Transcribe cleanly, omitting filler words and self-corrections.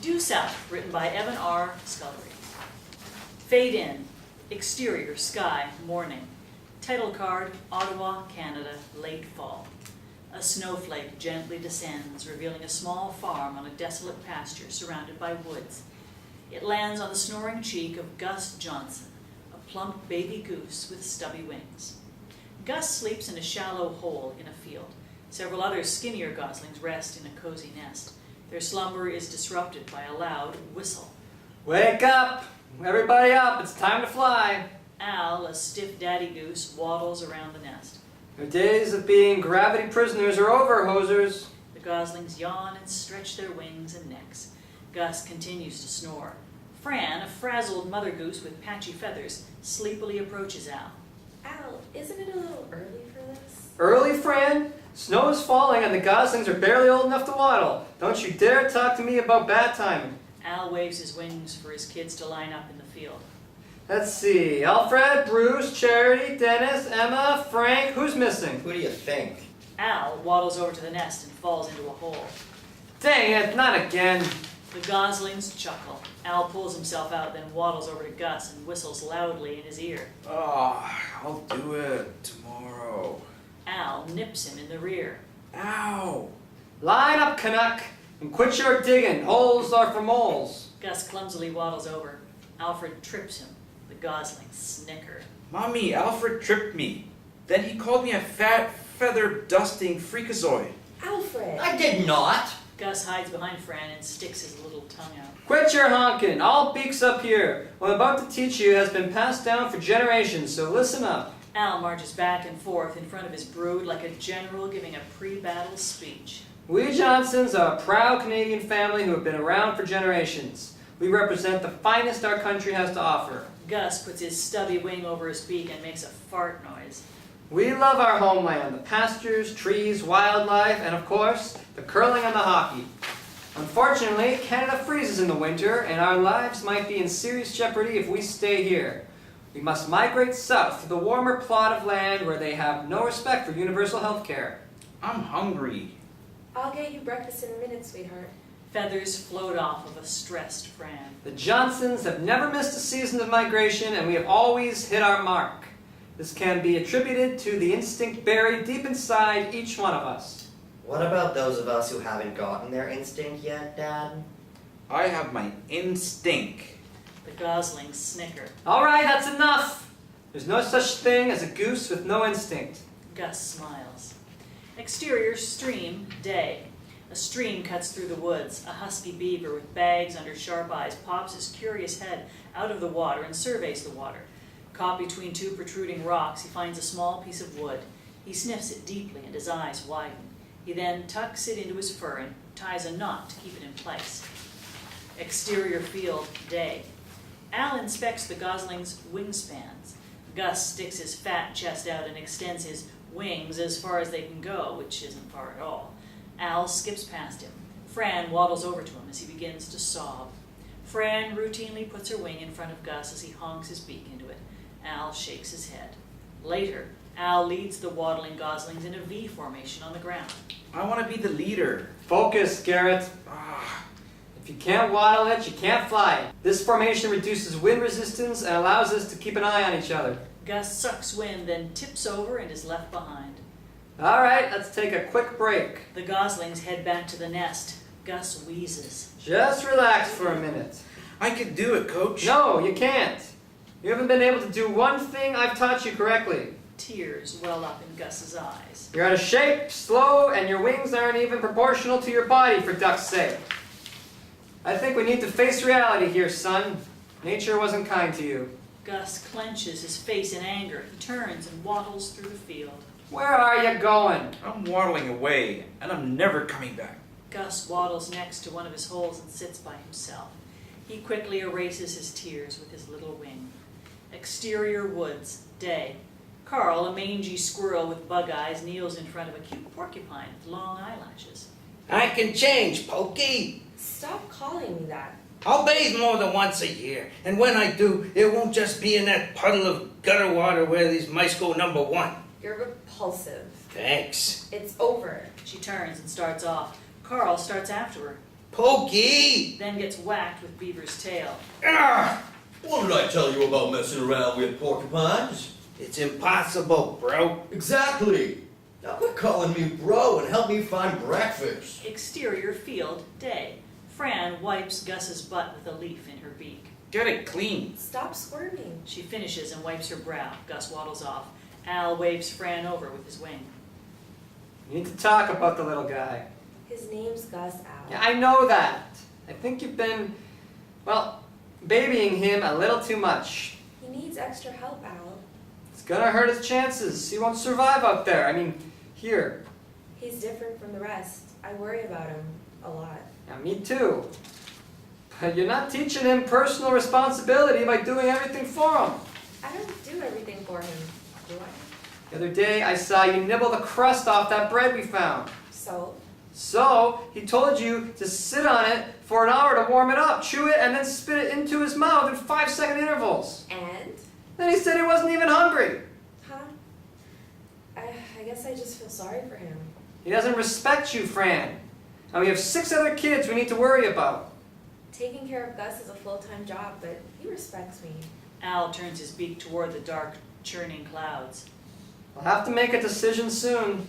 Due South, written by Evan R. Schullery. Fade in, exterior, sky, morning. Title card, Ottawa, Canada, late fall. A snowflake gently descends, revealing a small farm on a desolate pasture surrounded by woods. It lands on the snoring cheek of Gus Johnson, a plump baby goose with stubby wings. Gus sleeps in a shallow hole in a field. Several other skinnier goslings rest in a cozy nest. Their slumber is disrupted by a loud whistle. Wake up! Everybody up! It's time to fly! Al, a stiff daddy goose, waddles around the nest. Your days of being gravity prisoners are over, hosers. The goslings yawn and stretch their wings and necks. Gus continues to snore. Fran, a frazzled mother goose with patchy feathers, sleepily approaches Al. Al, isn't it a little early for this? Early, Fran? Snow is falling and the goslings are barely old enough to waddle. Don't you dare talk to me about bad timing. Al waves his wings for his kids to line up in the field. Let's see. Alfred, Bruce, Charity, Dennis, Emma, Frank. Who's missing? Who do you think? Al waddles over to the nest and falls into a hole. Dang it, not again. The goslings chuckle. Al pulls himself out, then waddles over to Gus and whistles loudly in his ear. Oh, I'll do it tomorrow. Al nips him in the rear. Ow! Line up, Canuck, and quit your digging. Holes are for moles. Gus clumsily waddles over. Alfred trips him. The goslings snicker. Mommy, Alfred tripped me. Then he called me a fat, feather-dusting freakazoid. Alfred! I did not! Gus hides behind Fran and sticks his little tongue out. Quit your honking. All beaks up here. What I'm about to teach you has been passed down for generations, so listen up. Al marches back and forth in front of his brood like a general giving a pre-battle speech. We Johnsons are a proud Canadian family who have been around for generations. We represent the finest our country has to offer. Gus puts his stubby wing over his beak and makes a fart noise. We love our homeland, the pastures, trees, wildlife, and of course, the curling and the hockey. Unfortunately, Canada freezes in the winter, and our lives might be in serious jeopardy if we stay here. We must migrate south to the warmer plot of land where they have no respect for universal health care. I'm hungry. I'll get you breakfast in a minute, sweetheart. Feathers float off of a stressed Fran. The Johnsons have never missed a season of migration, and we have always hit our mark. This can be attributed to the instinct buried deep inside each one of us. What about those of us who haven't gotten their instinct yet, Dad? I have my instinct. The goslings snicker. All right, that's enough. There's no such thing as a goose with no instinct. Gus smiles. Exterior, stream, day. A stream cuts through the woods. A husky beaver with bags under sharp eyes pops his curious head out of the water and surveys the water. Caught between two protruding rocks, he finds a small piece of wood. He sniffs it deeply and his eyes widen. He then tucks it into his fur and ties a knot to keep it in place. Exterior field, day. Al inspects the gosling's wingspans. Gus sticks his fat chest out and extends his wings as far as they can go, which isn't far at all. Al skips past him. Fran waddles over to him as he begins to sob. Fran routinely puts her wing in front of Gus as he honks his beak into it. Al shakes his head. Later, Al leads the waddling goslings in a V formation on the ground. I want to be the leader. Focus, Garrett. If you can't waddle it, you can't fly it. This formation reduces wind resistance and allows us to keep an eye on each other. Gus sucks wind, then tips over and is left behind. All right, let's take a quick break. The goslings head back to the nest. Gus wheezes. Just relax for a minute. I can do it, Coach. No, you can't. You haven't been able to do one thing I've taught you correctly. Tears well up in Gus's eyes. You're out of shape, slow, and your wings aren't even proportional to your body, for duck's sake. I think we need to face reality here, son. Nature wasn't kind to you. Gus clenches his face in anger. He turns and waddles through the field. Where are you going? I'm waddling away, and I'm never coming back. Gus waddles next to one of his holes and sits by himself. He quickly erases his tears with his little wing. Exterior woods, day. Carl, a mangy squirrel with bug eyes, kneels in front of a cute porcupine with long eyelashes. I can change, Pokey. Stop calling me that. I'll bathe more than once a year, and when I do, it won't just be in that puddle of gutter water where these mice go number one. You're repulsive. Thanks. It's over. She turns and starts off. Carl starts after her. Pokey! then gets whacked with Beaver's tail. Ah, What did I tell you about messing around with porcupines? it's impossible, bro. Exactly. Now quit calling me bro and help me find breakfast. Exterior field, day. Fran wipes Gus's butt with a leaf in her beak. Get it clean. Stop squirming. She finishes and wipes her brow. Gus waddles off. Al waves Fran over with his wing. You need to talk about the little guy. His name's Gus, Al. Yeah, I know that. I think you've been, well, babying him a little too much. He needs extra help, Al. It's gonna hurt his chances. He won't survive out there. I mean, here. He's different from the rest. I worry about him a lot. Yeah, me too. But you're not teaching him personal responsibility by doing everything for him. I don't do everything for him, do I? The other day, I saw you nibble the crust off that bread we found. So? So, he told you to sit on it for an hour to warm it up, chew it, and then spit it into his mouth in 5-second intervals. And? Then he said he wasn't even hungry. Huh? I guess I just feel sorry for him. He doesn't respect you, Fran. And we have 6 other kids we need to worry about. Taking care of Gus is a full-time job, but he respects me. Al turns his beak toward the dark, churning clouds. We'll have to make a decision soon.